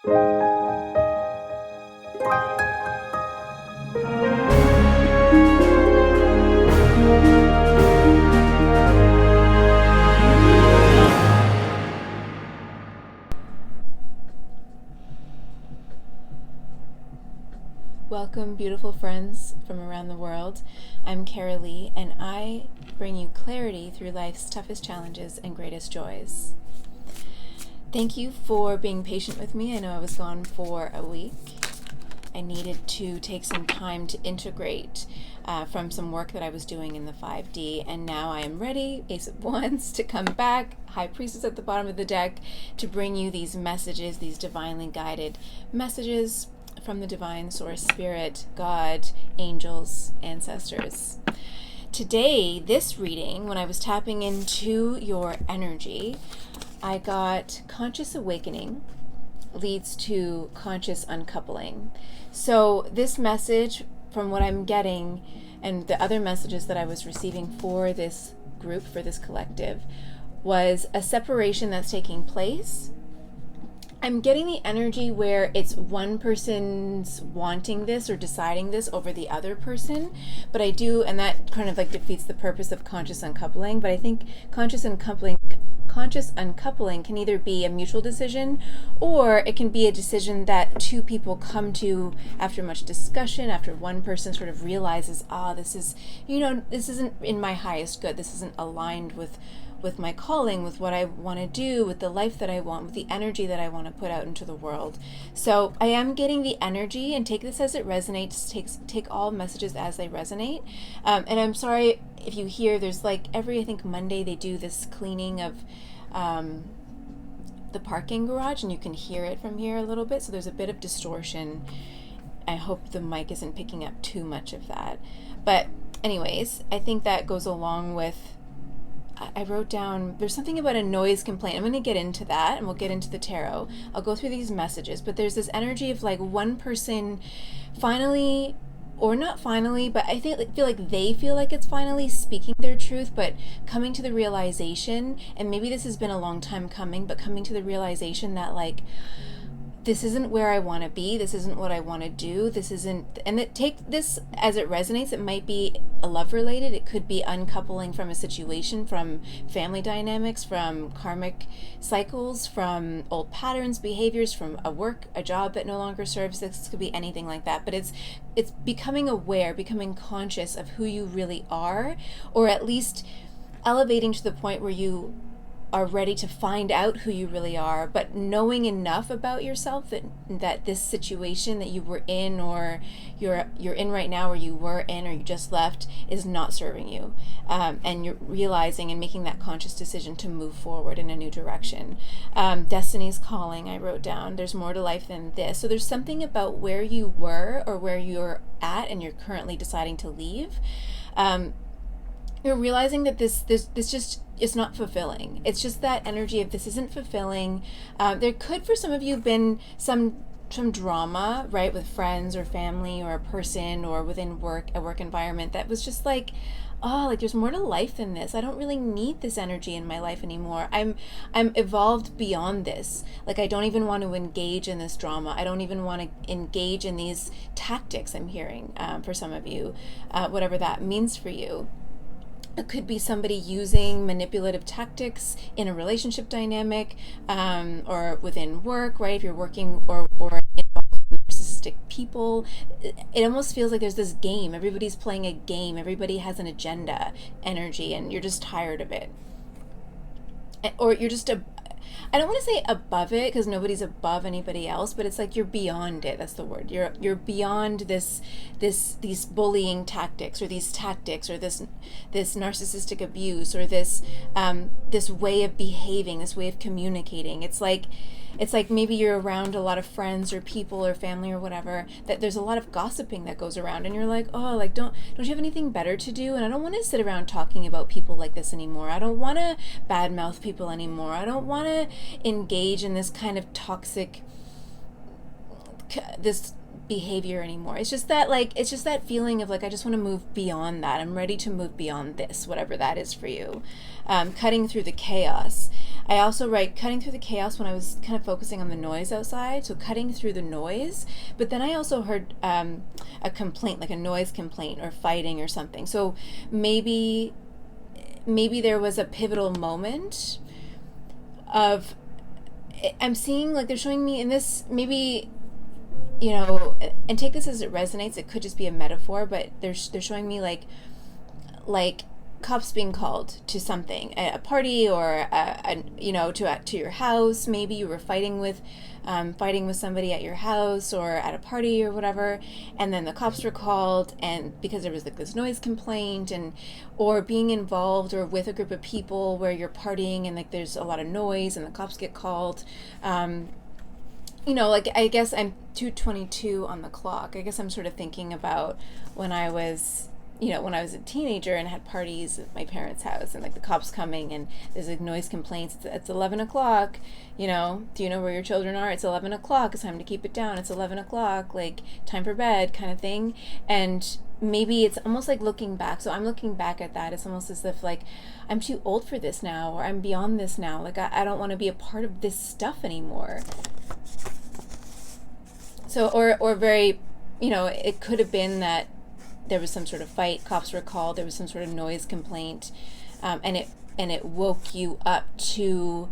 Welcome, beautiful friends from around the world. I'm Kara Lee, and I bring you clarity through life's toughest challenges and greatest joys. Thank you for being patient with me. I know I was gone for a week. I needed to take some time to integrate from some work that I was doing in the 5D, and now I am ready, Ace of Wands, to come back, High Priestess at the bottom of the deck, to bring you these messages, these divinely guided messages from the divine source, spirit, God, angels, ancestors. Today, this reading, when I was tapping into your energy, I got conscious awakening leads to conscious uncoupling. So this message, from what I'm getting, and the other messages that I was receiving for this group, for this collective, was a separation that's taking place. I'm getting the energy where it's one person's wanting this or deciding this over the other person, but I do, and that kind of like defeats the purpose of conscious uncoupling, but I think conscious uncoupling can either be a mutual decision, or it can be a decision that two people come to after much discussion, after one person sort of realizes, this is, this isn't in my highest good, this isn't aligned with my calling, with what I want to do, with the life that I want, with the energy that I want to put out into the world. So I am getting the energy, and take this as it resonates. Take all messages as they resonate. And I'm sorry if you hear, there's like I think Monday they do this cleaning of the parking garage, and you can hear it from here a little bit. So there's a bit of distortion. I hope the mic isn't picking up too much of that. But anyways, I think that goes along with, I wrote down, there's something about a noise complaint. I'm going to get into that, and we'll get into the tarot. I'll go through these messages, but there's this energy of like one person finally, or not finally, but I feel like they feel like it's finally speaking their truth, but coming to the realization, and maybe this has been a long time coming, but coming to the realization that like, this isn't where I want to be. This isn't what I want to do. This isn't, and take this as it resonates. It might be a love related. It could be uncoupling from a situation, from family dynamics, from karmic cycles, from old patterns, behaviors, from a job that no longer serves. This could be anything like that. But it's becoming aware, becoming conscious of who you really are, or at least elevating to the point where you are ready to find out who you really are, but knowing enough about yourself that this situation that you were in, or you're in right now, or you were in, or you just left, is not serving you, and you're realizing and making that conscious decision to move forward in a new direction. Destiny's calling, I wrote down. There's more to life than this. So there's something about where you were or where you're at, and you're currently deciding to leave. You're realizing that this just is not fulfilling. It's just that energy of this isn't fulfilling. There could, for some of you, been some drama, right, with friends or family or a person, or within a work environment that was just like, there's more to life than this. I don't really need this energy in my life anymore. I'm evolved beyond this. Like, I don't even want to engage in this drama. I don't even want to engage in these tactics I'm hearing for some of you, whatever that means for you. It could be somebody using manipulative tactics in a relationship dynamic, or within work, right? If you're working or involved with narcissistic people, it almost feels like there's this game. Everybody's playing a game. Everybody has an agenda, energy, and you're just tired of it. Or you're just I don't want to say above it, because nobody's above anybody else, but it's like you're beyond it. That's the word. You're beyond these bullying tactics, or these tactics, or this narcissistic abuse, or this way of behaving, this way of communicating. It's like maybe you're around a lot of friends or people or family or whatever, that there's a lot of gossiping that goes around, and you're like, don't you have anything better to do? And I don't want to sit around talking about people like this anymore. I don't want to badmouth people anymore. I don't want to engage in this kind of toxic this behavior anymore. It's just that feeling of like, I just want to move beyond that. I'm ready to move beyond this, whatever that is for you. Cutting through the chaos. I also write cutting through the chaos when I was kind of focusing on the noise outside, so cutting through the noise. But then I also heard a complaint, like a noise complaint or fighting or something. So maybe there was a pivotal moment of, I'm seeing, like they're showing me in this, maybe, you know, and take this as it resonates, it could just be a metaphor, but they're showing me like cops being called to something, a party, or to your house. Maybe you were fighting with somebody at your house or at a party or whatever, and then the cops were called, and because there was like this noise complaint, and or being involved or with a group of people where you're partying and like there's a lot of noise and the cops get called. Like I guess I'm 2:22 on the clock. I guess I'm sort of thinking about when I was a teenager and had parties at my parents' house, and like the cops coming and there's like noise complaints. It's 11 o'clock, do you know where your children are? It's 11 o'clock. It's time to keep it down. It's 11 o'clock, like time for bed kind of thing. And maybe it's almost like looking back. So I'm looking back at that. It's almost as if like I'm too old for this now, or I'm beyond this now. Like I don't want to be a part of this stuff anymore. So, or very, it could have been that there was some sort of fight, cops were called, there was some sort of noise complaint, and it woke you up to,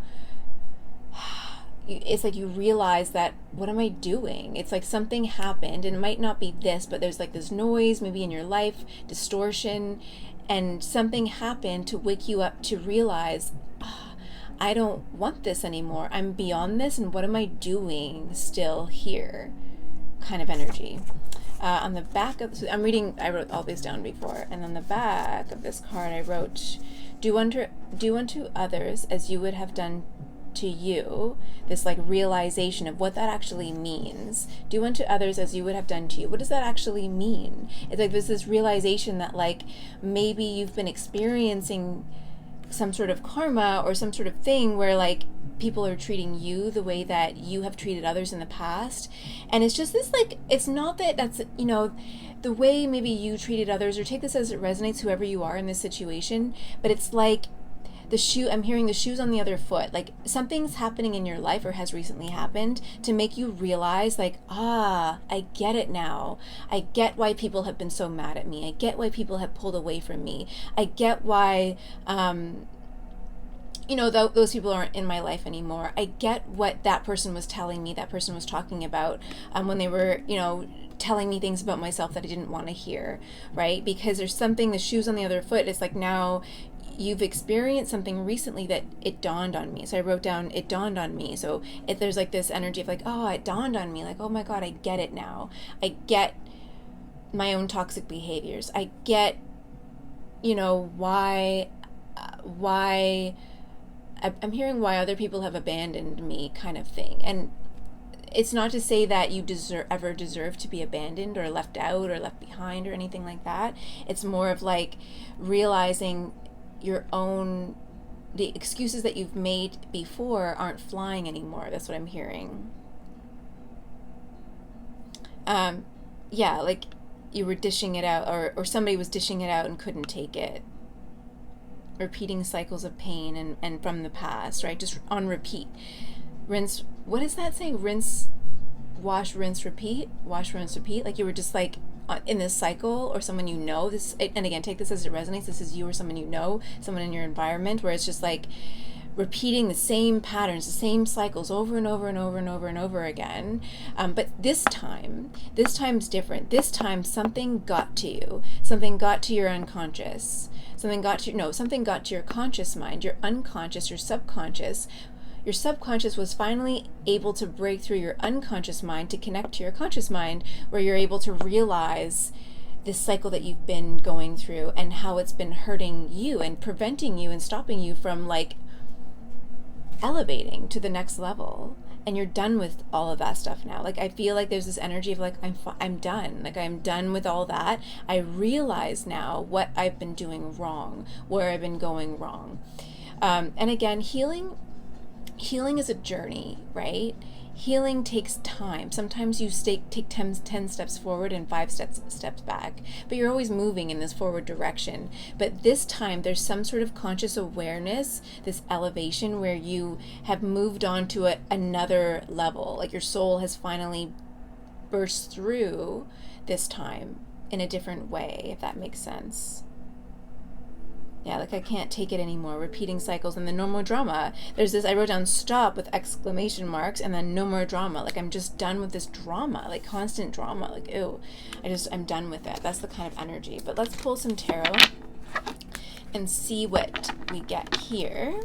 it's like you realize that, what am I doing? It's like something happened, and it might not be this, but there's like this noise maybe in your life, distortion, and something happened to wake you up to realize, I don't want this anymore. I'm beyond this, and what am I doing still here? Kind of energy. On the back of, I wrote all these down before, and on the back of this card I wrote, do unto others as you would have done to you. This like realization of what that actually means. Do unto others as you would have done to you. What does that actually mean? It's like there's this realization that like maybe you've been experiencing some sort of karma or some sort of thing where like people are treating you the way that you have treated others in the past. And it's just this like, it's not that that's, the way maybe you treated others, or take this as it resonates, whoever you are in this situation, but it's like I'm hearing the shoes on the other foot. Like something's happening in your life or has recently happened to make you realize like, I get it now. I get why people have been so mad at me. I get why people have pulled away from me. I get why, those people aren't in my life anymore. I get what that person was telling me, that person was talking about when they were, telling me things about myself that I didn't want to hear, right? Because there's something, the shoes on the other foot, it's like now you've experienced something recently that it dawned on me. So I wrote down, it dawned on me. So there's like this energy of like, it dawned on me. Like, oh my God, I get it now. I get my own toxic behaviors. I get, why I'm hearing why other people have abandoned me kind of thing. And it's not to say that you ever deserve to be abandoned or left out or left behind or anything like that. It's more of like realizing the excuses that you've made before aren't flying anymore. That's what I'm hearing. Like you were dishing it out, or somebody was dishing it out and couldn't take it. Repeating cycles of pain and from the past, right? Just on repeat. Rinse, what is that saying? Rinse, wash, rinse, repeat. Wash, rinse, repeat. Like you were just like in this cycle, or someone this, and again, take this as it resonates. This is you or someone someone in your environment, where it's just like repeating the same patterns, the same cycles over and over and over and over and over again. But this time's different. This time something got to you. Something got to your unconscious. Something got to your conscious mind, your unconscious, your subconscious. Your subconscious was finally able to break through your unconscious mind to connect to your conscious mind, where you're able to realize this cycle that you've been going through and how it's been hurting you and preventing you and stopping you from like elevating to the next level. And you're done with all of that stuff now. Like I feel like there's this energy of like I'm done. Like I'm done with all that. I realize now what I've been doing wrong, where I've been going wrong. And again, healing is a journey, right? healing takes time. Sometimes you take 10 steps forward and 5 steps back, but you're always moving in this forward direction. But this time there's some sort of conscious awareness, this elevation where you have moved on to another level. Like your soul has finally burst through this time in a different way, if that makes sense. Yeah, like I can't take it anymore. Repeating cycles and then no more drama. There's this, I wrote down stop with exclamation marks and then no more drama. Like I'm just done with this drama, like constant drama. Like, ew, I'm done with it. That's the kind of energy. But let's pull some tarot and see what we get here.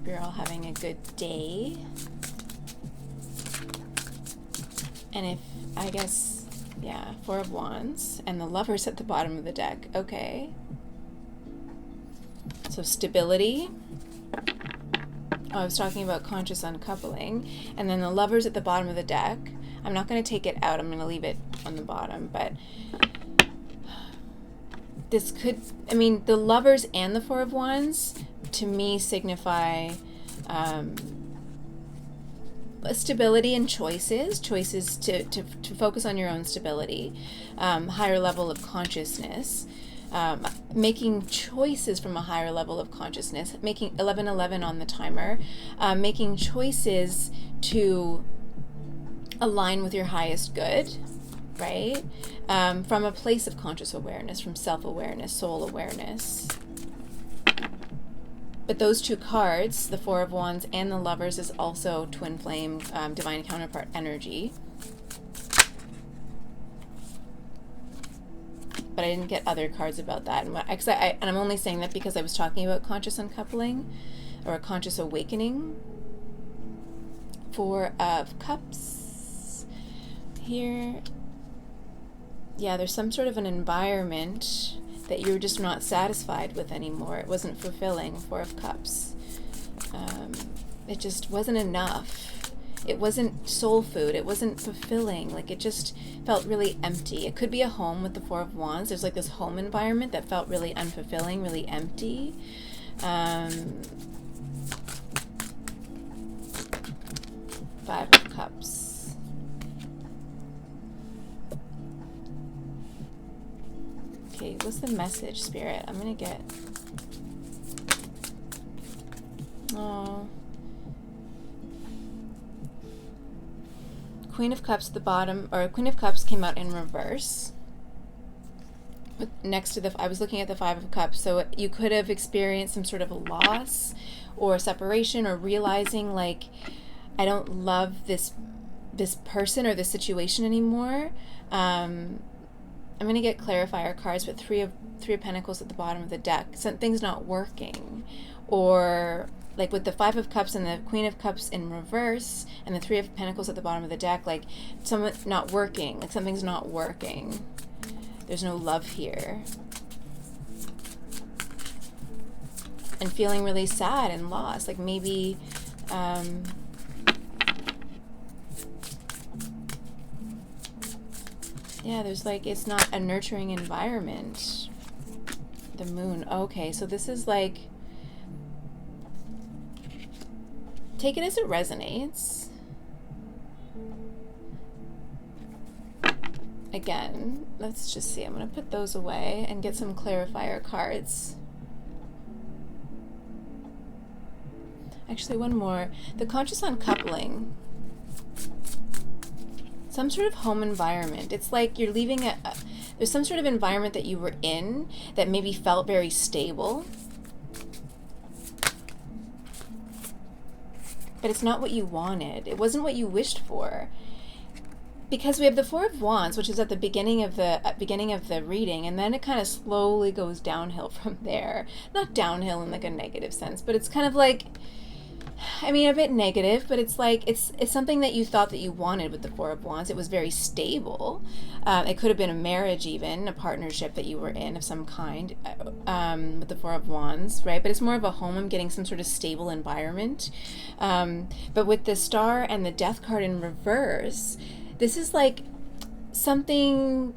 You're all having a good day. And if, I guess, yeah, 4 of Wands and the Lovers at the bottom of the deck. Okay. So stability. Oh, I was talking about conscious uncoupling. And then the Lovers at the bottom of the deck. I'm not going to take it out. I'm going to leave it on the bottom. But this could, I mean, the Lovers and the 4 of Wands to me signify stability and choices to focus on your own stability, higher level of consciousness, making choices from a higher level of consciousness, making 11:11 on the timer, making choices to align with your highest good, right? From a place of conscious awareness, from self-awareness, soul awareness. But those 2 cards, the 4 of Wands and the Lovers, is also twin flame, divine counterpart energy. But I didn't get other cards about that. And I'm only saying that because I was talking about conscious uncoupling or a conscious awakening. 4 of Cups here. Yeah, there's some sort of an environment that you're just not satisfied with anymore. It wasn't fulfilling. 4 of Cups. It just wasn't enough. It wasn't soul food. It wasn't fulfilling. Like it just felt really empty. It could be a home with the 4 of Wands. There's like this home environment that felt really unfulfilling, really empty. 5 of Cups. Okay, what's the message, Spirit? I'm gonna get... Oh. Queen of Cups at the bottom, or Queen of Cups came out in reverse. Next to I was looking at the 5 of Cups, so you could have experienced some sort of a loss or separation or realizing like, I don't love this person or this situation anymore. I'm going to get clarifier cards, but 3 of Pentacles at the bottom of the deck. Something's not working. Or like with the 5 of Cups and the Queen of Cups in reverse and the 3 of Pentacles at the bottom of the deck, like something's not working. Like something's not working. There's no love here. And feeling really sad and lost. Like maybe... yeah, there's like, it's not a nurturing environment. The Moon. Okay, so this is like, take it as it resonates. Again, let's just see. I'm going to put those away and get some clarifier cards. Actually, one more. The conscious uncoupling. Some sort of home environment. It's like you're leaving there's some sort of environment that you were in that maybe felt very stable. But it's not what you wanted. It wasn't what you wished for. Because we have the 4 of Wands, which is at the beginning of the reading, and then it kind of slowly goes downhill from there. Not downhill in like a negative sense, but it's kind of like, I mean, a bit negative, but it's like, it's something that you thought that you wanted with the 4 of Wands. It was very stable. It could have been a marriage even, a partnership that you were in of some kind with the 4 of Wands, right? But it's more of a home. I'm getting some sort of stable environment. But with the Star and the Death card in reverse, this is like something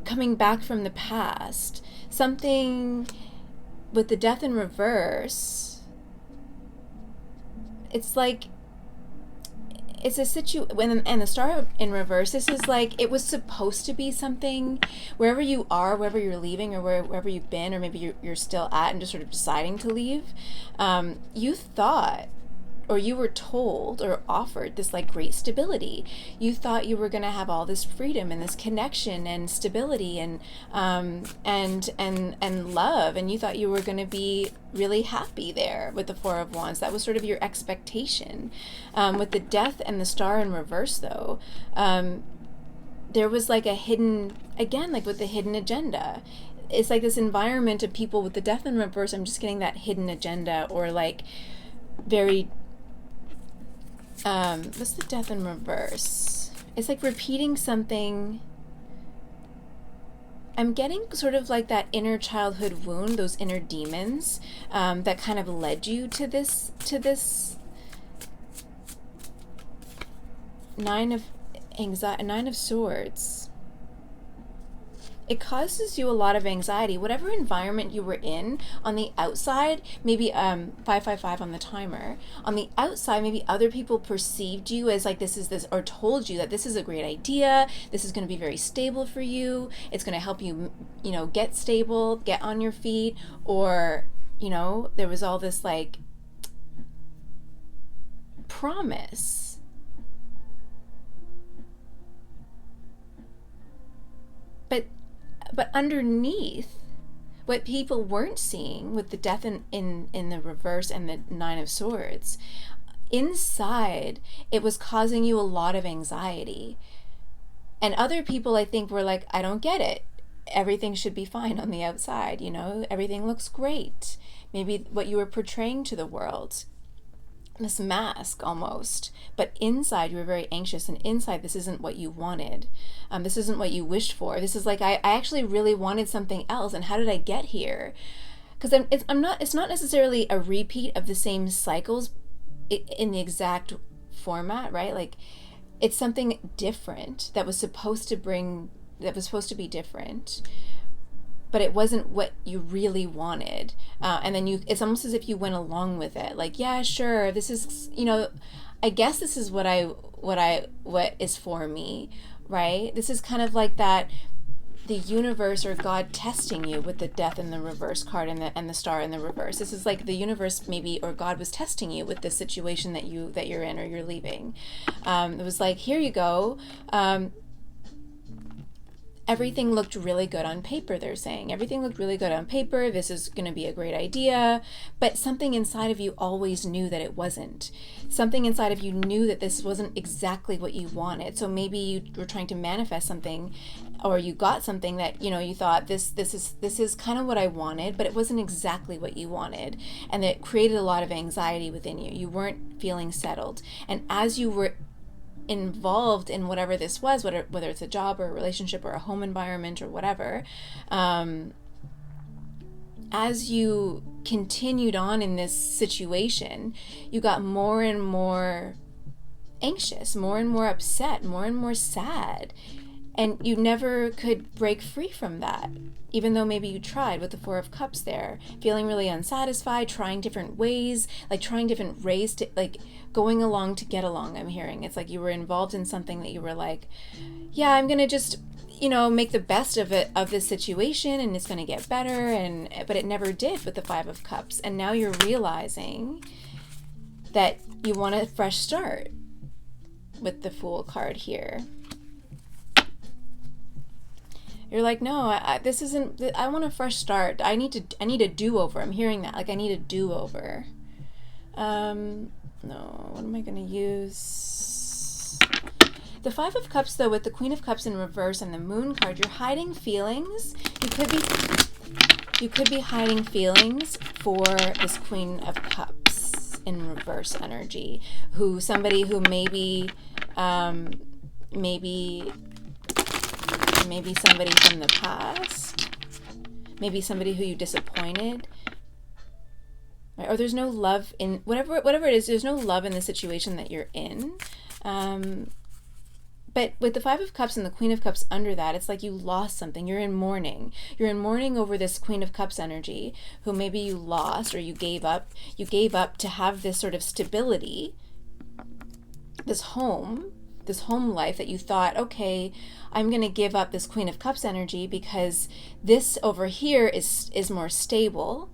coming back from the past. Something with the death in reverse, it's like, it's a and the star in reverse, this is like, it was supposed to be something, wherever you are, wherever you're leaving, or wherever you've been, or maybe you're still at and just sort of deciding to leave, you thought, or you were told or offered this like great stability. You thought you were going to have all this freedom and this connection and stability and love, and you thought you were going to be really happy there with the Four of Wands. That was sort of your expectation. With the death and the star in reverse, though, there was like a hidden, again, like with the hidden agenda. It's like this environment of people with the death in reverse. I'm just getting that hidden agenda, or like very what's the death in reverse? It's like repeating something. I'm getting sort of like that inner childhood wound, those inner demons, that kind of led you to this Nine of Swords. It causes you a lot of anxiety. Whatever environment you were in on the outside, maybe 555 on the timer. On the outside, maybe other people perceived you as like, this, or told you that this is a great idea. This is going to be very stable for you. It's going to help you, get stable, get on your feet. Or, there was all this like promise. But underneath, what people weren't seeing with the death in the reverse and the Nine of Swords, inside, it was causing you a lot of anxiety. And other people, I think, were like, I don't get it. Everything should be fine on the outside, everything looks great. Maybe what you were portraying to the world, this mask almost, but inside you were very anxious, and inside this isn't what you wanted. This isn't what you wished for. This is like, I actually really wanted something else, and how did I get here? Because it's not necessarily a repeat of the same cycles in the exact format, right? Like, it's something different that was supposed to be different, but it wasn't what you really wanted. And then it's almost as if you went along with it. Like, yeah, sure, this is, I guess this is what is for me, right? This is kind of like that, the universe or God testing you with the death in the reverse card and the star in the reverse. This is like the universe, maybe, or God was testing you with the situation that you're in or you're leaving. It was like, here you go. Everything looked really good on paper, they're saying. Everything looked really good on paper. This is going to be a great idea. But something inside of you always knew that it wasn't. Something inside of you knew that this wasn't exactly what you wanted. So maybe you were trying to manifest something, or you got something that, you thought, this is kind of what I wanted, but it wasn't exactly what you wanted. And it created a lot of anxiety within you. You weren't feeling settled. And as you were involved in whatever this was, whether it's a job or a relationship or a home environment or whatever, as you continued on in this situation, you got more and more anxious, more and more upset, more and more sad, and you never could break free from that, even though maybe you tried with the Four of Cups there, feeling really unsatisfied, trying different ways, like trying different ways to, like, going along to get along. I'm hearing it's like you were involved in something that you were like, yeah, I'm gonna just, make the best of it, of this situation, and it's gonna get better, but it never did with the Five of Cups. And now you're realizing that you want a fresh start with the Fool card here. You're like, no, this isn't, I want a fresh start. I need a do-over. I'm hearing that. Like, I need a do-over. No, what am I going to use? The Five of Cups, though, with the Queen of Cups in reverse and the Moon card, you're hiding feelings. You could be hiding feelings for this Queen of Cups in reverse energy, somebody who maybe somebody from the past, maybe somebody who you disappointed, right? Or there's no love in whatever it is. There's no love in the situation that you're in, but But with the Five of Cups and the Queen of Cups under that, it's like you lost something. You're in mourning. You're in mourning over this Queen of Cups energy, who maybe you lost or you gave up. You gave up to have this sort of stability, this home life that you thought, okay, I'm going to give up this Queen of Cups energy because this over here is more stable,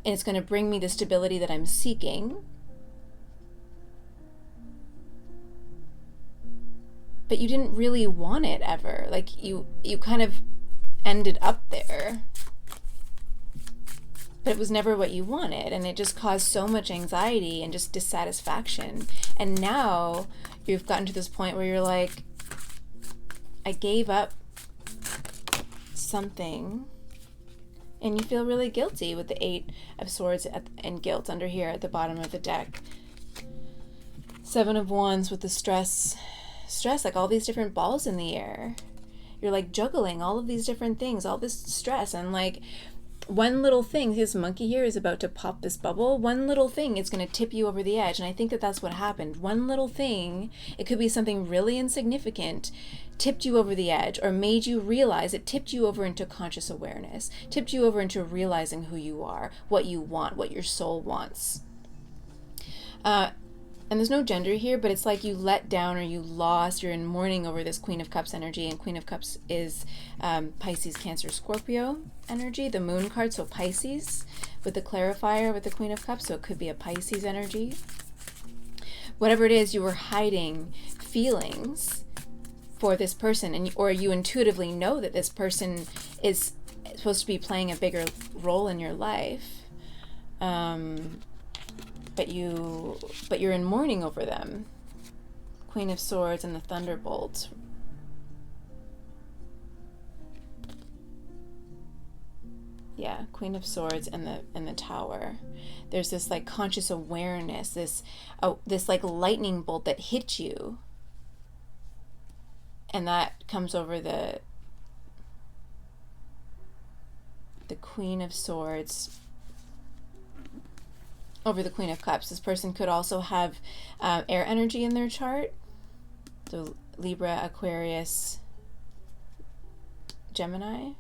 and it's going to bring me the stability that I'm seeking. But you didn't really want it ever. Like you kind of ended up there. But it was never what you wanted, and it just caused so much anxiety and just dissatisfaction. And now you've gotten to this point where you're like, I gave up something, and you feel really guilty with the Eight of Swords and guilt under here at the bottom of the deck. Seven of Wands with the stress, like all these different balls in the air. You're like juggling all of these different things, all this stress, and like one little thing, this monkey here is about to pop this bubble. One little thing is going to tip you over the edge, and I think that that's what happened. One little thing, it could be something really insignificant, tipped you over the edge, or made you realize, it tipped you over into conscious awareness, tipped you over into realizing who you are, what you want, what your soul wants. And there's no gender here, but it's like you let down or you lost, you're in mourning over this Queen of Cups energy, and Queen of Cups is Pisces, Cancer, Scorpio energy, the moon card, so Pisces with the clarifier with the Queen of Cups, so it could be a Pisces energy. Whatever it is, you were hiding feelings for this person, or you intuitively know that this person is supposed to be playing a bigger role in your life. But you're in mourning over them. Queen of Swords and the Thunderbolt. Yeah, Queen of Swords and the Tower. There's this like conscious awareness, this like lightning bolt that hit you, and that comes over the Queen of Swords over the Queen of Cups. This person could also have air energy in their chart. So Libra, Aquarius, Gemini.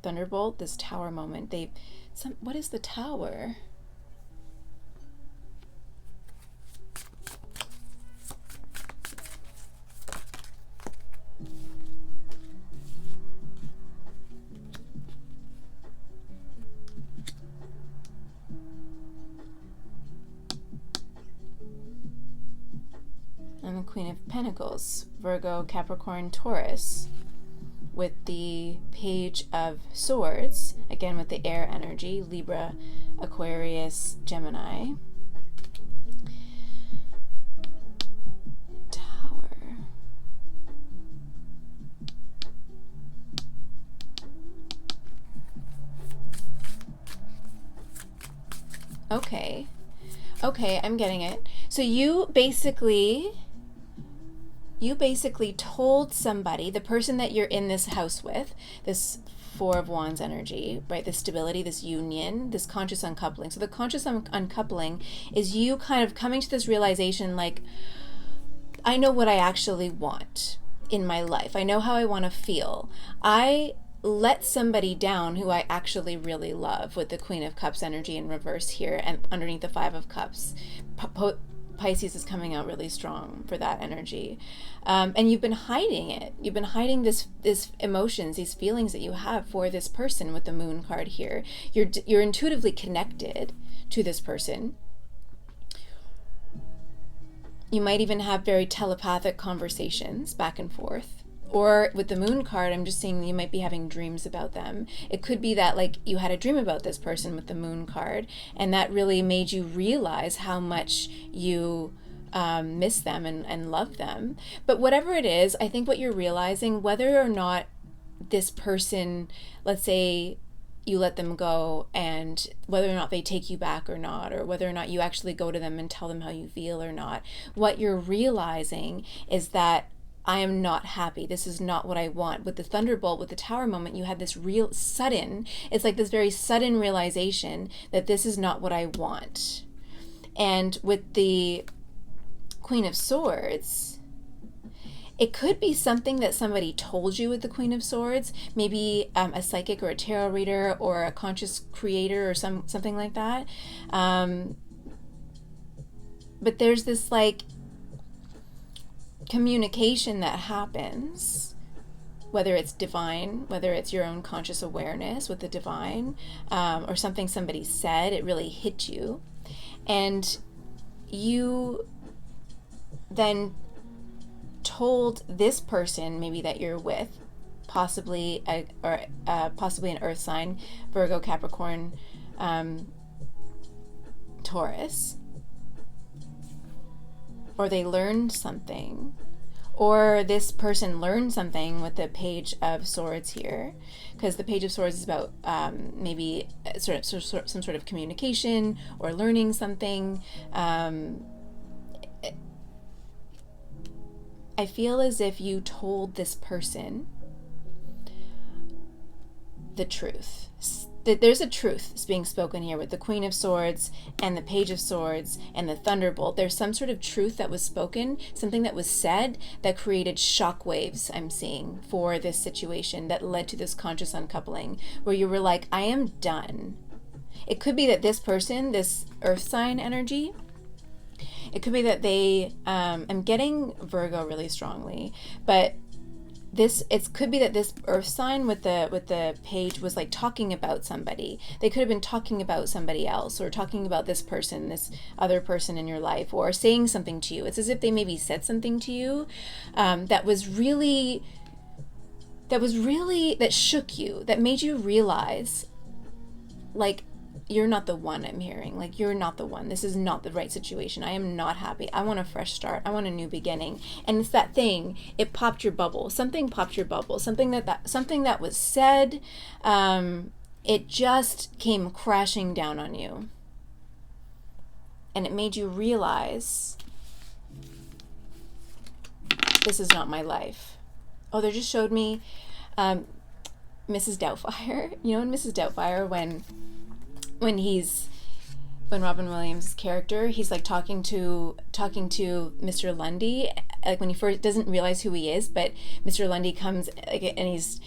Thunderbolt, this Tower moment. What is the Tower? And the Queen of Pentacles, Virgo, Capricorn, Taurus, with the Page of Swords, again with the air energy, Libra, Aquarius, Gemini. Tower. Okay, I'm getting it. So you basically told somebody, the person that you're in this house with, this Four of Wands energy, right? This stability, this union, this conscious uncoupling. So the conscious uncoupling is you kind of coming to this realization, like, I know what I actually want in my life. I know how I want to feel. I let somebody down who I actually really love, with the Queen of Cups energy in reverse here and underneath the Five of Cups. Pisces is coming out really strong for that energy. And you've been hiding it. You've been hiding this emotions, these feelings that you have for this person with the Moon card here. You're intuitively connected to this person. You might even have very telepathic conversations back and forth. Or with the Moon card, I'm just seeing you might be having dreams about them. It could be that like you had a dream about this person with the Moon card, and that really made you realize how much you miss them and love them. But whatever it is, I think what you're realizing, whether or not this person, let's say you let them go, and whether or not they take you back or not, or whether or not you actually go to them and tell them how you feel or not, what you're realizing is that I am not happy. This is not what I want. With the Thunderbolt, with the Tower moment, you had this real sudden, it's like this very sudden realization that this is not what I want. And with the Queen of Swords, It could be something that somebody told you with the Queen of Swords, maybe a psychic or a tarot reader or a conscious creator or something like that. But there's this like communication that happens, whether it's divine, whether it's your own conscious awareness with the divine, or something somebody said, it really hit you. And you then told this person maybe that you're with, possibly possibly an earth sign, Virgo, Capricorn, Taurus, or they learned something, or this person learned something with the Page of Swords here, because the Page of Swords is about maybe some sort of communication or learning something. I feel as if you told this person the truth. There's a truth being spoken here with the Queen of Swords and the Page of Swords and the Thunderbolt. There's some sort of truth that was spoken, something that was said that created shockwaves, I'm seeing, for this situation that led to this conscious uncoupling, where you were like, I am done. It could be that this person, this earth sign energy, it could be that they, I'm getting Virgo really strongly, but it could be that this earth sign with the page was like talking about somebody. They could have been talking about somebody else, or talking about this person, this other person in your life, or saying something to you. It's as if they maybe said something to you that shook you, that made you realize, like, you're not the one. I'm hearing, like, you're not the one. This is not the right situation. I am not happy. I want a fresh start. I want a new beginning. And it's that thing. It popped your bubble. Something popped your bubble. Something that was said. It just came crashing down on you, and it made you realize, this is not my life. Oh, they just showed me Mrs. Doubtfire. You know, in Mrs. Doubtfire, when Robin Williams' character, he's like talking to Mr. Lundy, like when he first doesn't realize who he is, but Mr. Lundy comes, like, and he's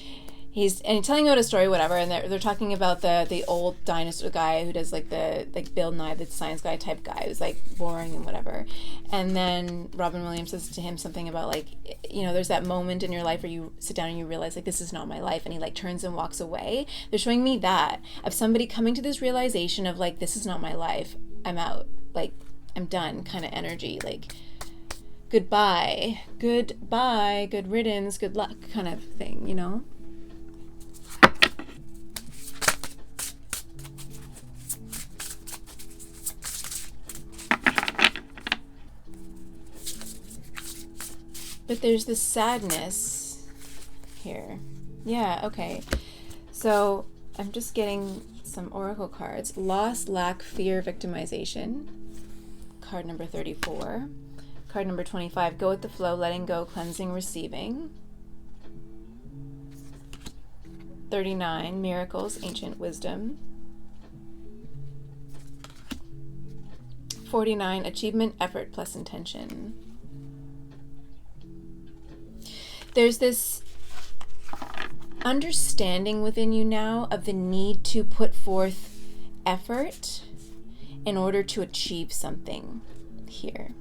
telling out a story, whatever, and they're talking about the old dinosaur guy who does like Bill Nye the Science Guy type guy, who's like boring and whatever. And then Robin Williams says to him something about, like, you know, there's that moment in your life where you sit down and you realize, like, this is not my life, and he like turns and walks away. They're showing me that, of somebody coming to this realization of, like, this is not my life, I'm out, like, I'm done kind of energy, like, goodbye, good riddance, good luck kind of thing, you know? But there's this sadness here. Yeah, okay. So I'm just getting some oracle cards. Loss, lack, fear, victimization. Card number 34. Card number 25. Go with the flow, letting go, cleansing, receiving. 39. Miracles, ancient wisdom. 49. Achievement, effort plus intention. There's this understanding within you now of the need to put forth effort in order to achieve something here.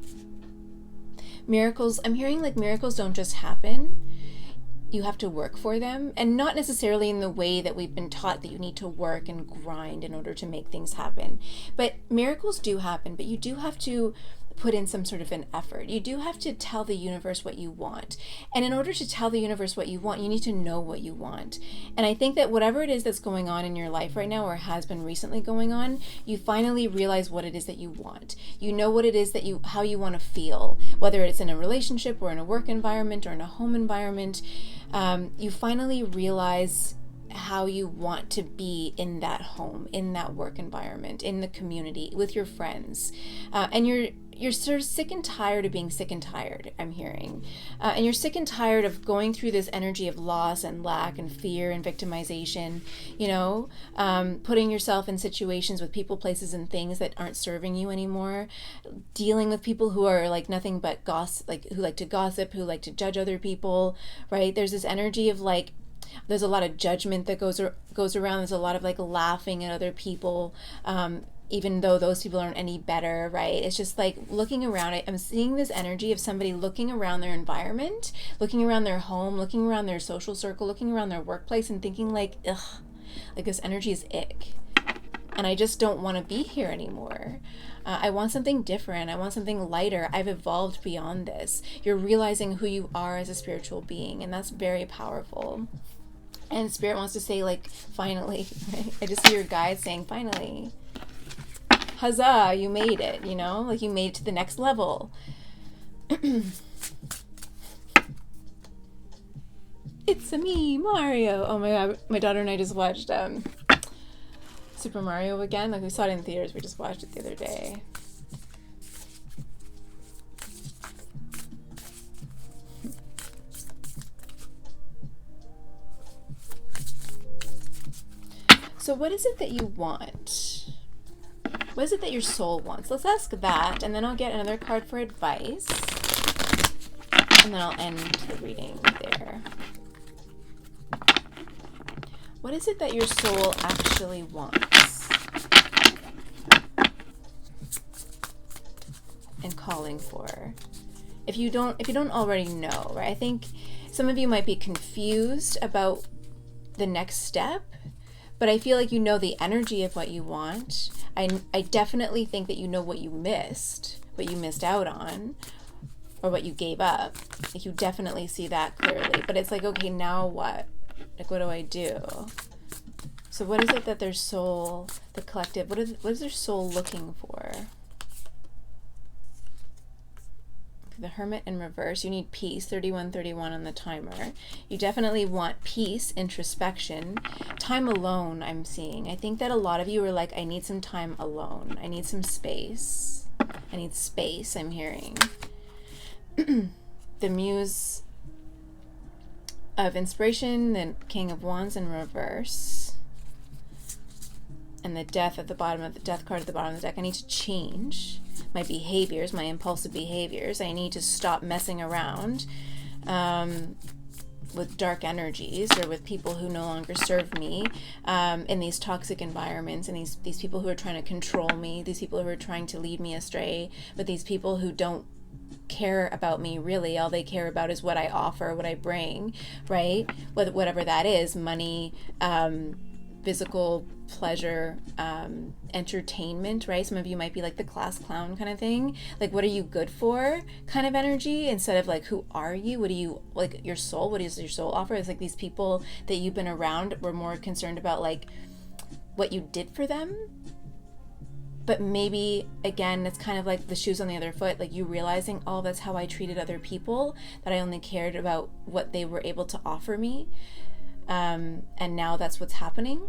Miracles, I'm hearing like miracles don't just happen. You have to work for them, and not necessarily in the way that we've been taught that you need to work and grind in order to make things happen. But miracles do happen, but you do have to put in some sort of an effort. You do have to tell the universe what you want. And in order to tell the universe what you want, you need to know what you want. And I think that whatever it is that's going on in your life right now, or has been recently going on, you finally realize what it is that you want. You know what it is that how you want to feel, whether it's in a relationship or in a work environment or in a home environment. You finally realize how you want to be in that home, in that work environment, in the community, with your friends. And you're sort of sick and tired of being sick and tired, I'm hearing. And you're sick and tired of going through this energy of loss and lack and fear and victimization, putting yourself in situations with people, places, and things that aren't serving you anymore, dealing with people who are like nothing but who like to gossip, who like to judge other people, right? There's this energy of like, there's a lot of judgment that goes around. There's a lot of like laughing at other people, even though those people aren't any better, right? It's just like looking around. I'm seeing this energy of somebody looking around their environment, looking around their home, looking around their social circle, looking around their workplace and thinking like, ugh, like this energy is ick. And I just don't want to be here anymore. I want something different. I want something lighter. I've evolved beyond this. You're realizing who you are as a spiritual being, and that's very powerful. And Spirit wants to say, like, finally, right? I just see your guide saying, finally. Huzzah, you made it, like you made it to the next level. It's me, Mario. Oh my god, my daughter and I just watched Super Mario again. Like, we saw it in theaters, we just watched it the other day. So what is it that you want? What is it that your soul wants? Let's ask that, and then I'll get another card for advice. And then I'll end the reading there. What is it that your soul actually wants? And calling for? If you don't already know, right? I think some of you might be confused about the next step, but I feel like you know the energy of what you want. I definitely think that you know what you missed out on, or what you gave up. Like, you definitely see that clearly. But it's like, okay, now what? Like, what do I do? So what is it that their soul, the collective, what is their soul looking for? The Hermit in reverse. You need peace, 3131 on the timer. You definitely want peace, introspection, time alone. I'm seeing. I think that a lot of you are like, I need some time alone. I need some space. I need space, I'm hearing. The Muse of Inspiration, the King of Wands in reverse, and the Death at the bottom of the Death card at the bottom of the deck. I need to change my behaviors, my impulsive behaviors. I need to stop messing around with dark energies, or with people who no longer serve me, in these toxic environments, and these people who are trying to control me, these people who are trying to lead me astray, but these people who don't care about me really. All they care about is what I offer, what I bring, right? Whatever that is, money, physical pleasure, entertainment, right? Some of you might be like the class clown kind of thing. Like, what are you good for kind of energy, instead of like, who are you? What do you, like, your soul, what does your soul offer? It's like these people that you've been around were more concerned about like what you did for them. But maybe, again, it's kind of like the shoes on the other foot, like you realizing, oh, that's how I treated other people, that I only cared about what they were able to offer me. And now that's what's happening.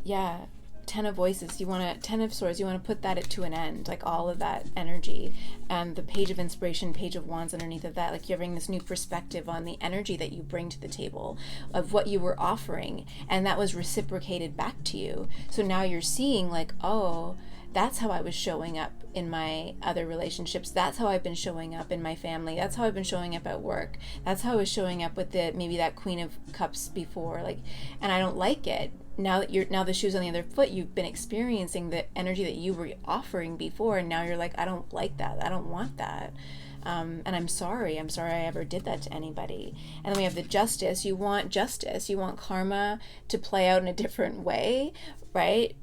Yeah, 10 of Voices, 10 of Swords, you want to put that to an end, like all of that energy. And the Page of Inspiration, Page of Wands underneath of that, like you're having this new perspective on the energy that you bring to the table, of what you were offering, and that was reciprocated back to you. So now you're seeing like, oh, that's how I was showing up in my other relationships. That's how I've been showing up in my family. That's how I've been showing up at work. That's how I was showing up with maybe that Queen of Cups before. Like, and I don't like it. Now the shoes on the other foot, you've been experiencing the energy that you were offering before, and now you're like, I don't like that. I don't want that. And I'm sorry I ever did that to anybody. And then we have the Justice. You want justice. You want karma to play out in a different way, right?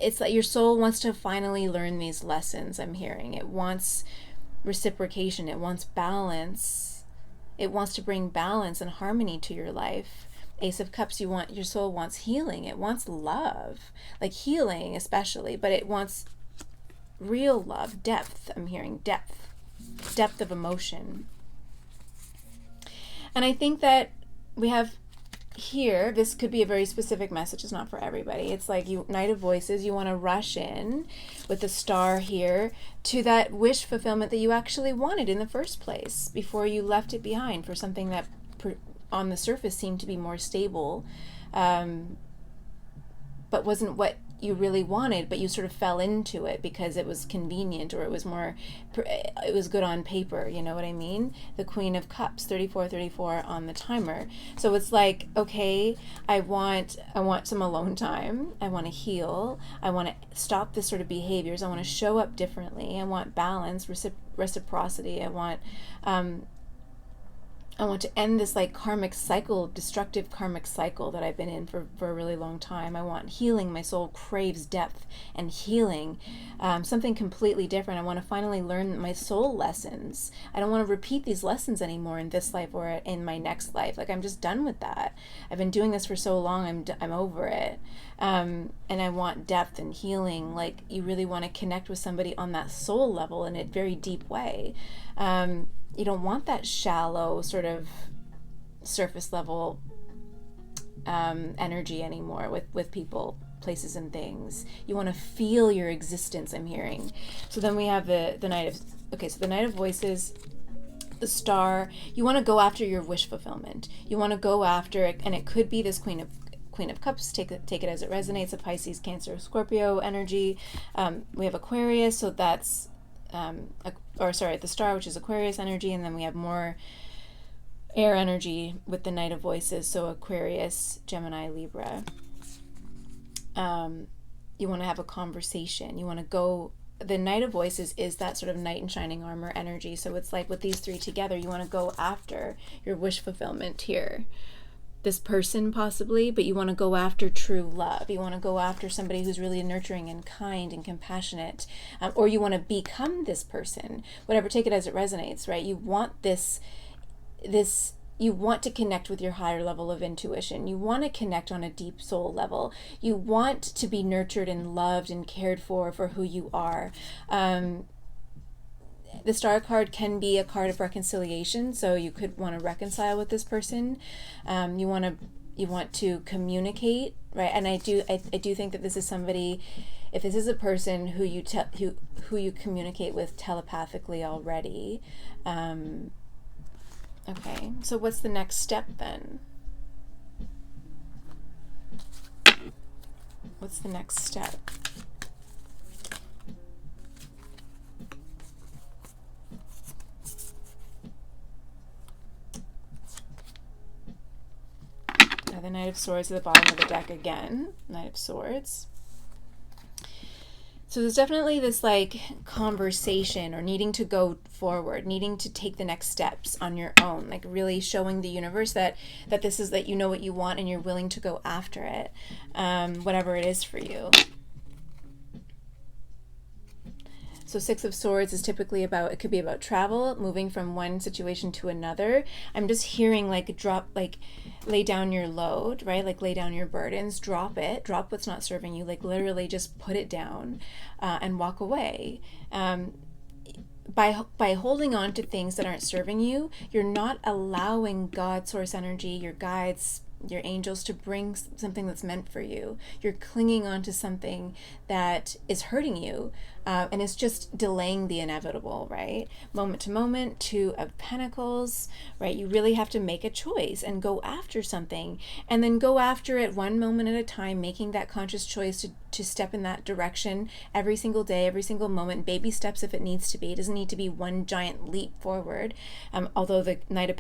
It's like your soul wants to finally learn these lessons, I'm hearing. It wants reciprocation. It wants balance. It wants to bring balance and harmony to your life. Ace of Cups, your soul wants healing. It wants love, like healing especially, but it wants real love, depth. I'm hearing depth of emotion. And I think that we have here, this could be a very specific message. It's not for everybody. It's like you, Knight of Voices, you want to rush in with the star here to that wish fulfillment that you actually wanted in the first place before you left it behind for something that on the surface seemed to be more stable, but wasn't what you really wanted, but you sort of fell into it because it was convenient, or it was more, it was good on paper, you know what I mean? The Queen of Cups, 34 on the timer. So it's like, okay, I want some alone time, I want to heal, I want to stop this sort of behaviors, I want to show up differently, I want balance, reciprocity, I want to end this like karmic cycle, destructive karmic cycle that I've been in for a really long time. I want healing. My soul craves depth and healing, something completely different. I want to finally learn my soul lessons. I don't want to repeat these lessons anymore in this life or in my next life. Like, I'm just done with that. I've been doing this for so long. I'm over it. And I want depth and healing. Like, you really want to connect with somebody on that soul level in a very deep way. You don't want that shallow sort of surface level energy anymore with people, places, and things. You want to feel your existence, I'm hearing. So then we have the Knight of, okay, so the Knight of Voices, the star. You want to go after your wish fulfillment. You want to go after it, and it could be this Queen of Cups, take it as it resonates, a Pisces, Cancer, Scorpio energy. We have Aquarius, so that's the star, which is Aquarius energy, and then we have more air energy with the Knight of Voices, so Aquarius, Gemini, Libra. You want to have a conversation. You want to go. The Knight of Voices is that sort of knight in shining armor energy, so it's like with these three together, you want to go after your wish fulfillment here. This person possibly, but you want to go after true love. You want to go after somebody who's really nurturing and kind and compassionate, or you want to become this person, whatever, take it as it resonates, right? You want this, you want to connect with your higher level of intuition. You want to connect on a deep soul level. You want to be nurtured and loved and cared for who you are. The star card can be a card of reconciliation, so you could want to reconcile with this person. You want to communicate, right? And I do think that this is somebody, if this is a person who you communicate with telepathically already. Okay, so what's the next step then? What's the next step? The Knight of Swords at the bottom of the deck again. Knight of Swords. So there's definitely this like conversation, or needing to go forward, needing to take the next steps on your own, like really showing the universe that this is, that you know what you want and you're willing to go after it, whatever it is for you. So Six of Swords is typically about, it could be about travel, moving from one situation to another. I'm just hearing like lay down your load, right? Like lay down your burdens, drop what's not serving you, like literally just put it down and walk away. By holding on to things that aren't serving you, you're not allowing God, source energy, your guides, your angels to bring something that's meant for you. You're clinging on to something that is hurting you, and it's just delaying the inevitable, right? Moment to moment, Two of Pentacles, right? You really have to make a choice and go after something, and then go after it one moment at a time, making that conscious choice to step in that direction every single day, every single moment, baby steps if it needs to be. It doesn't need to be one giant leap forward, although the Knight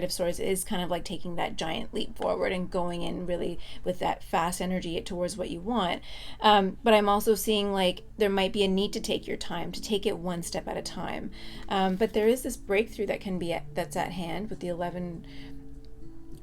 of Swords is kind of like taking that giant leap forward and going in really with that fast energy towards what you want. But I'm also seeing like there might be a need to take your time, to take it one step at a time. But there is this breakthrough that's at hand with the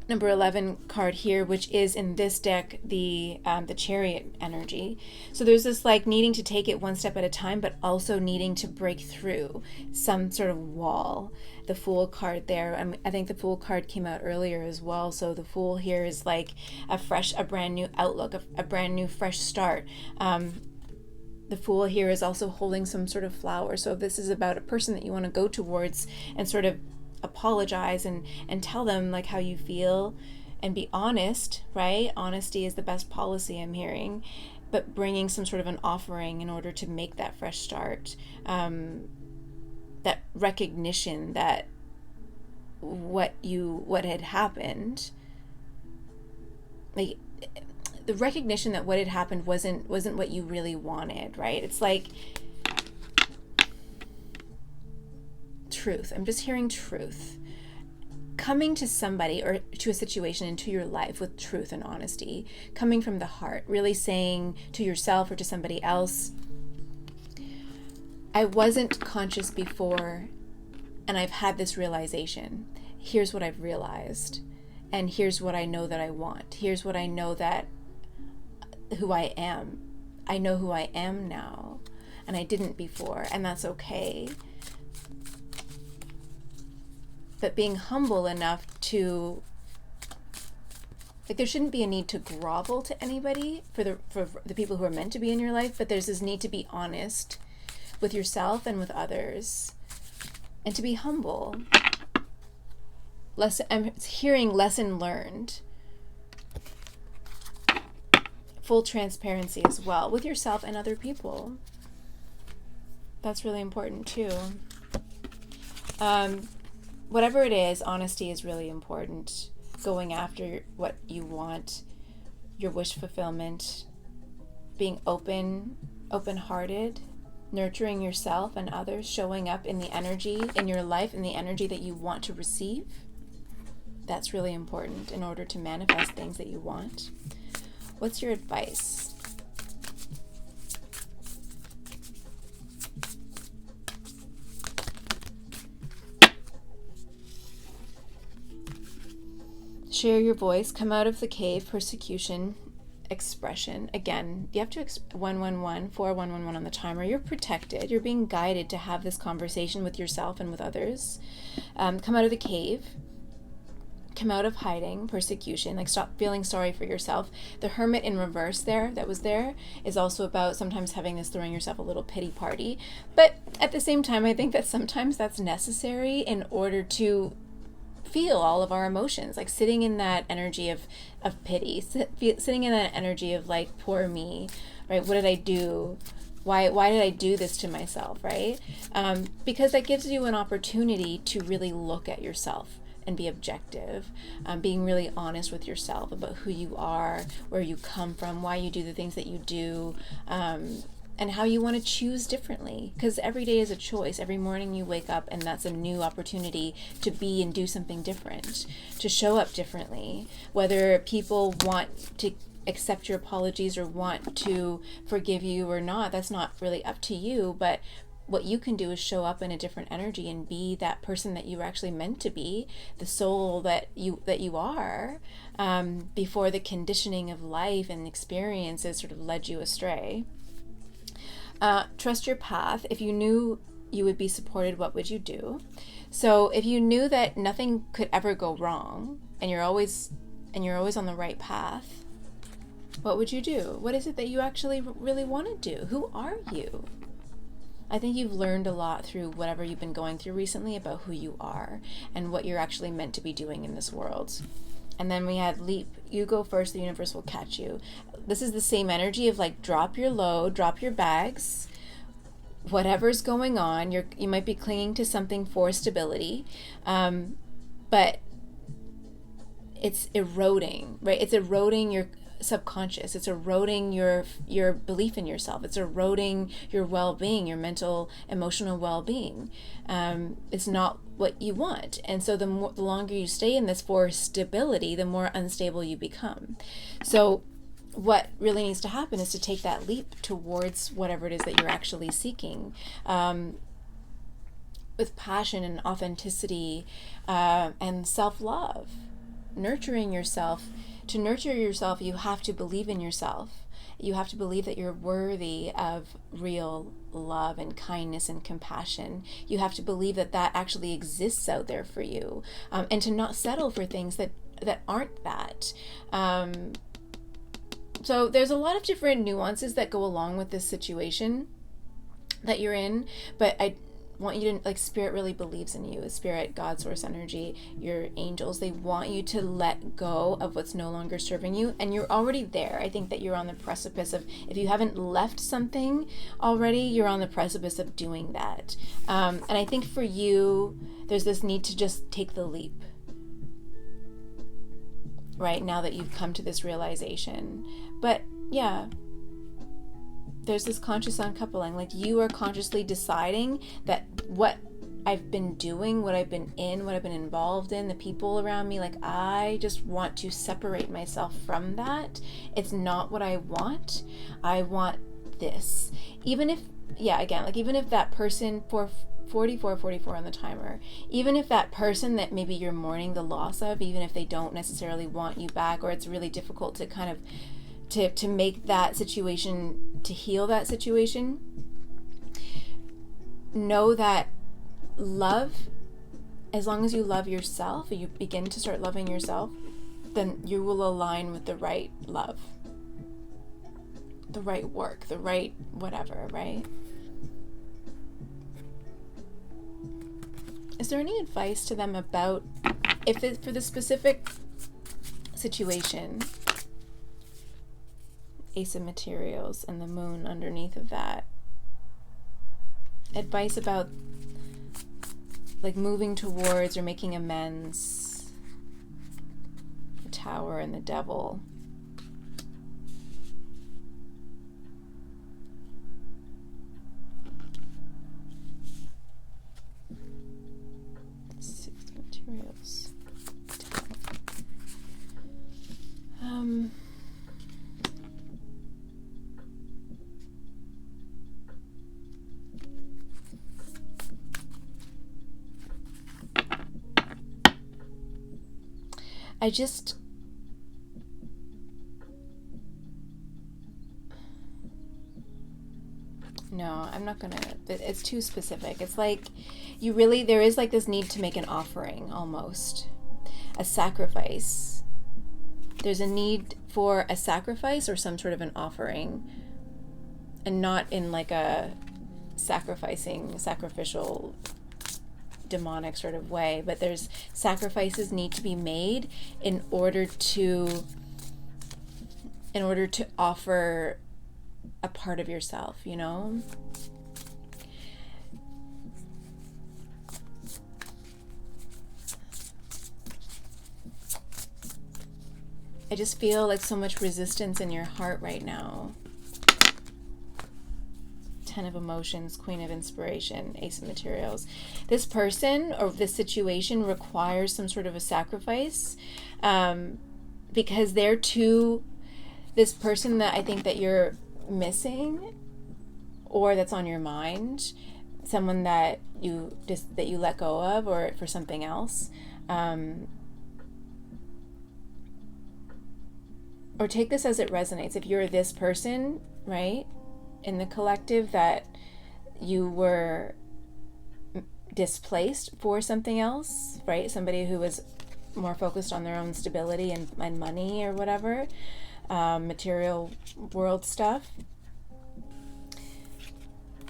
number 11 card here, which is in this deck the Chariot energy. So there's this like needing to take it one step at a time, but also needing to break through some sort of wall. The Fool card there, I think the Fool card came out earlier as well. So the Fool here is like a brand new outlook, a brand new fresh start. The Fool here is also holding some sort of flower. So if this is about a person that you want to go towards and sort of apologize and tell them like how you feel, and be honest, right? Honesty is the best policy, I'm hearing, but bringing some sort of an offering in order to make that fresh start. That recognition that what had happened, like the recognition that what had happened wasn't what you really wanted, right? It's like truth. I'm just hearing truth. Coming to somebody or to a situation into your life with truth and honesty, coming from the heart, really saying to yourself or to somebody else, I wasn't conscious before and I've had this realization. Here's what I've realized, and here's what I know that I want. Here's what I know that who I am. I know who I am now, and I didn't before, and that's okay. But being humble enough to, like, there shouldn't be a need to grovel to anybody for the people who are meant to be in your life, but there's this need to be honest with yourself and with others, and to be humble. I'm hearing lesson learned. Full transparency as well with yourself and other people. That's really important too. Whatever it is, honesty is really important. Going after what you want, your wish fulfillment, being open-hearted, nurturing yourself and others, showing up in the energy in your life, in the energy that you want to receive. That's really important in order to manifest things that you want. What's your advice? Share your voice, come out of the cave, persecution, expression. Again, you have to 4111 on the timer. You're protected. You're being guided to have this conversation with yourself and with others. Come out of the cave. Come out of hiding, persecution, like stop feeling sorry for yourself. The hermit in reverse that was there, is also about sometimes having this throwing yourself a little pity party. But at the same time, I think that sometimes that's necessary in order to feel all of our emotions, like sitting in that energy of pity, sitting in that energy of like, poor me, right? What did I do? Why did I do this to myself, right? Because that gives you an opportunity to really look at yourself and be objective, being really honest with yourself about who you are, where you come from, why you do the things that you do, and how you want to choose differently. Because every day is a choice. Every morning you wake up and that's a new opportunity to be and do something different, to show up differently. Whether people want to accept your apologies or want to forgive you or not, that's not really up to you, but what you can do is show up in a different energy and be that person that you were actually meant to be, the soul that you are, before the conditioning of life and experiences sort of led you astray. Trust your path. If you knew you would be supported, what would you do? So if you knew that nothing could ever go wrong and you're always on the right path, what would you do? What is it that you actually really want to do? Who are you? I think you've learned a lot through whatever you've been going through recently about who you are and what you're actually meant to be doing in this world. And then we had leap. You go first, the universe will catch you. This is the same energy of like, drop your load, drop your bags, whatever's going on. You might be clinging to something for stability, but it's eroding, right? It's eroding your subconscious. It's eroding your belief in yourself. It's eroding your well-being, your mental, emotional well-being. It's not what you want. And so the longer you stay in this for stability, the more unstable you become. So what really needs to happen is to take that leap towards whatever it is that you're actually seeking, with passion and authenticity, and self-love, nurturing yourself. To nurture yourself, you have to believe in yourself. You have to believe that you're worthy of real love and kindness and compassion. You have to believe that that actually exists out there for you, and to not settle for things that aren't that. So there's a lot of different nuances that go along with this situation that you're in, but want you to, like, spirit really believes in you. Spirit, God, source energy, your angels, they want you to let go of what's no longer serving you. And you're already there. I think that you're on the precipice of, if you haven't left something already, you're on the precipice of doing that. And I think for you, there's this need to just take the leap, right? Now that you've come to this realization. But yeah, there's this conscious uncoupling. Like, you are consciously deciding that what I've been doing, what I've been in, what I've been involved in, the people around me, like, I just want to separate myself from that. It's not what I want. I want this. Even if, yeah, again, like, even if that person, for 44 on the timer, even if that person that maybe you're mourning the loss of, even if they don't necessarily want you back, or it's really difficult to kind of to make that situation, to heal that situation, know that love, as long as you love yourself, and you begin to start loving yourself, then you will align with the right love, the right work, the right whatever, right? Is there any advice to them about, if it's for the specific situation, Ace of Materials and the moon underneath of that, advice about, like, moving towards or making amends, the Tower and the Devil? Six of Materials. I just, no, I'm not gonna, it's too specific. It's like, you really, there is like this need to make an offering, almost a sacrifice. There's a need for a sacrifice or some sort of an offering, and not in like a sacrificial demonic sort of way, but there's sacrifices need to be made in order to offer a part of yourself, you know? I just feel like so much resistance in your heart right now. Ten of Emotions, Queen of Inspiration, Ace of Materials. This person or this situation requires some sort of a sacrifice, because they're too, this person that I think that you're missing, or that's on your mind, someone that you let go of, or for something else, or take this as it resonates. If you're this person, right, in the collective, that you were displaced for something else, right? Somebody who was more focused on their own stability and money or whatever, material world stuff.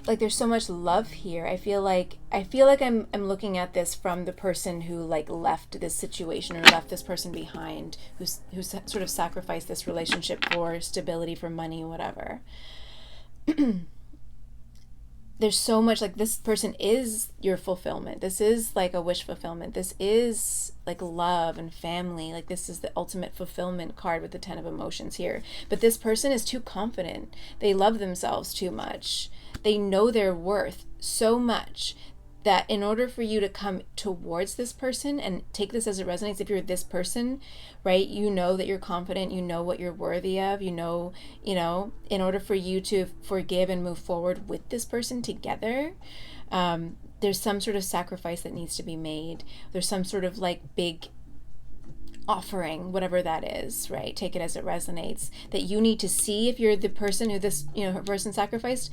Like, there's so much love here. I feel like I'm looking at this from the person who, like, left this situation or left this person behind, who's sort of sacrificed this relationship for stability, for money, whatever. There's so much, like, this person is your fulfillment. This is like a wish fulfillment. This is like love and family. Like, this is the ultimate fulfillment card with the Ten of Emotions here. But this person is too confident. They love themselves too much. They know their worth so much that in order for you to come towards this person, and take this as it resonates, if you're this person, right, you know that you're confident, you know what you're worthy of, you know, in order for you to forgive and move forward with this person together, there's some sort of sacrifice that needs to be made. There's some sort of, like, big offering, whatever that is, right? Take it as it resonates, that you need to see if you're the person who this, person sacrificed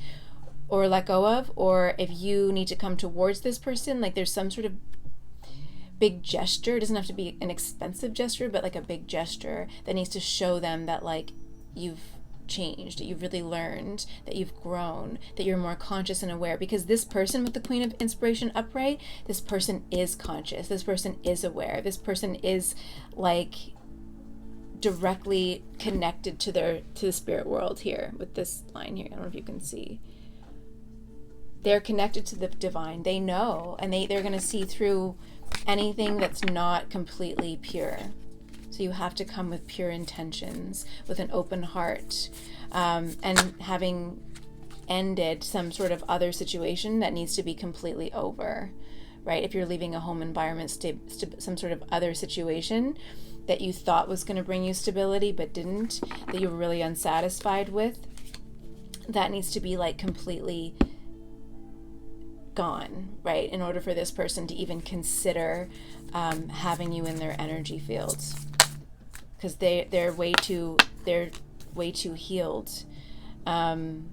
or let go of, or if you need to come towards this person. Like, there's some sort of big gesture. It doesn't have to be an expensive gesture, but like a big gesture that needs to show them that, like, you've changed, that you've really learned, that you've grown, that you're more conscious and aware. Because this person with the Queen of Inspiration upright, this person is conscious, this person is aware, this person is like directly connected to the spirit world here with this line here. I don't know if you can see. They're connected to the divine. They know, and they're going to see through anything that's not completely pure. So you have to come with pure intentions, with an open heart, and having ended some sort of other situation that needs to be completely over, right? If you're leaving a home environment, some sort of other situation that you thought was going to bring you stability but didn't, that you were really unsatisfied with, that needs to be like completely gone, right? In order for this person to even consider having you in their energy fields, because they're way too healed in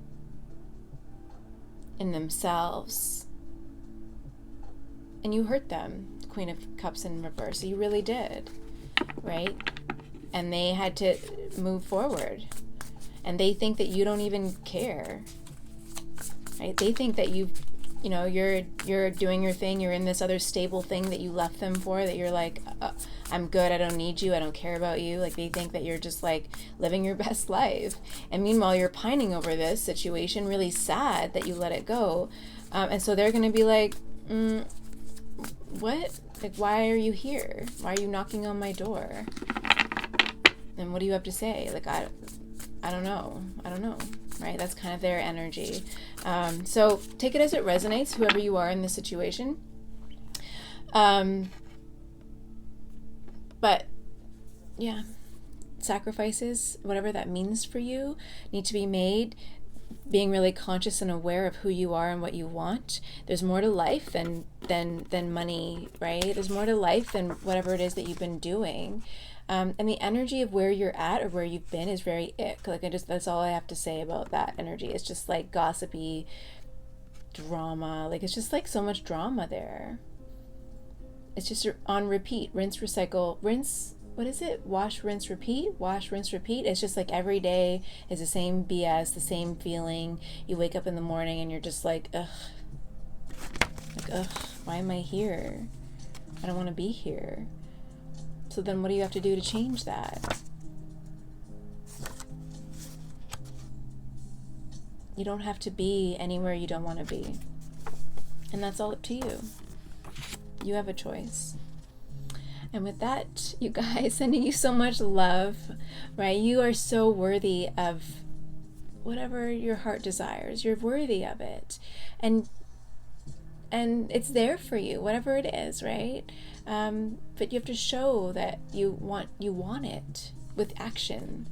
themselves, and you hurt them. Queen of Cups in reverse, so you really did, right? And they had to move forward, and they think that you don't even care, right? They think that you're doing your thing, you're in this other stable thing that you left them for, that you're like, I'm good, I don't need you, I don't care about you. Like, they think that you're just like living your best life, and meanwhile you're pining over this situation, really sad that you let it go, and so they're gonna be like, what? Like, why are you here? Why are you knocking on my door? And what do you have to say? Like, I don't know, right? That's kind of their energy. So take it as it resonates, whoever you are in this situation. But yeah, sacrifices, whatever that means for you, need to be made, being really conscious and aware of who you are and what you want. There's more to life than money, right? There's more to life than whatever it is that you've been doing. And the energy of where you're at or where you've been is very ick. Like, that's all I have to say about that energy. It's just like gossipy drama. Like, it's just like so much drama there. It's just on repeat. Rinse, recycle, rinse. What is it? Wash, rinse, repeat. Wash, rinse, repeat. It's just like every day is the same BS, the same feeling. You wake up in the morning and you're just like, ugh. Like, ugh, why am I here? I don't want to be here. So then what do you have to do to change that? You don't have to be anywhere you don't want to be. And that's all up to you. You have a choice. And with that, you guys, sending you so much love, right? You are so worthy of whatever your heart desires. You're worthy of it. And it's there for you, whatever it is, right? But you have to show that you want it with action,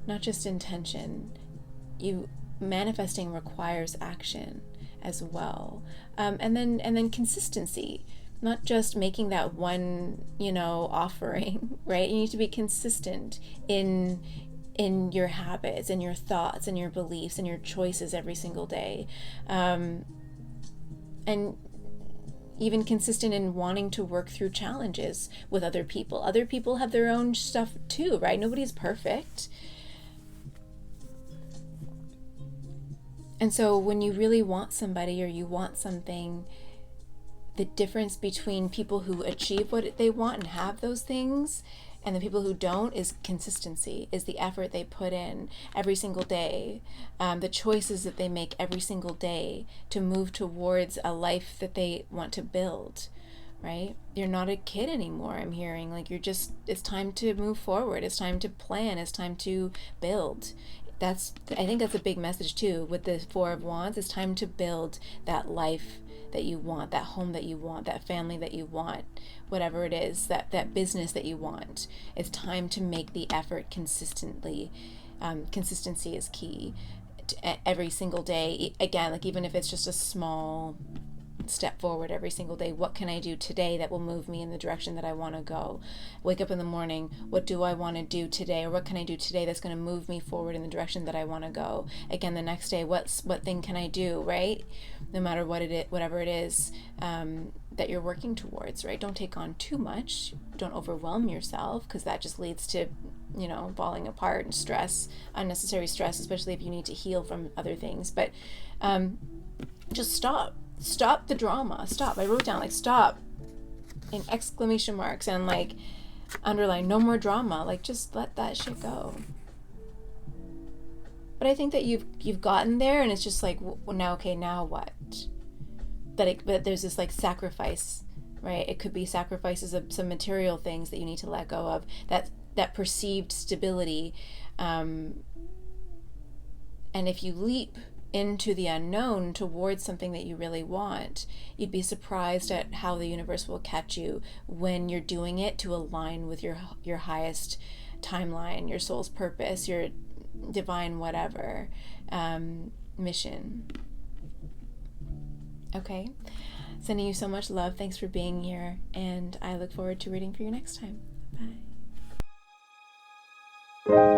not just intention. Manifesting requires action as well. And then consistency. Not just making that one, offering, right? You need to be consistent in your habits and your thoughts and your beliefs and your choices every single day. And even consistent in wanting to work through challenges with other people. Other people have their own stuff too, right? Nobody's perfect. And so when you really want somebody or you want something, the difference between people who achieve what they want and have those things and the people who don't is consistency, is the effort they put in every single day, the choices that they make every single day to move towards a life that they want to build, right? You're not a kid anymore, I'm hearing. Like, it's time to move forward. It's time to plan. It's time to build. I think that's a big message too with the Four of Wands. It's time to build that life that you want, that home that you want, that family that you want, whatever it is, that business that you want. It's time to make the effort consistently. Consistency is key every single day. Again, like, even if it's just a small step forward every single day. What can I do today that will move me in the direction that I want to go? Wake up in the morning, what do I want to do today, or what can I do today that's going to move me forward in the direction that I want to go? Again, the next day, what thing can I do, right? No matter what it is, whatever it is that you're working towards, right? Don't take on too much. Don't overwhelm yourself, because that just leads to, falling apart and stress, unnecessary stress, especially if you need to heal from other things. But just stop the drama. Stop. I wrote down like stop in exclamation marks and like underline no more drama. Like just let that shit go. But I think that you've gotten there, and it's just like, well, now what? But there's this like sacrifice, right? It could be sacrifices of some material things that you need to let go of, that perceived stability. And if you leap into the unknown towards something that you really want, you'd be surprised at how the universe will catch you when you're doing it to align with your highest timeline, your soul's purpose, your divine whatever mission. Okay, sending you so much love. Thanks for being here, and I look forward to reading for you next time. Bye.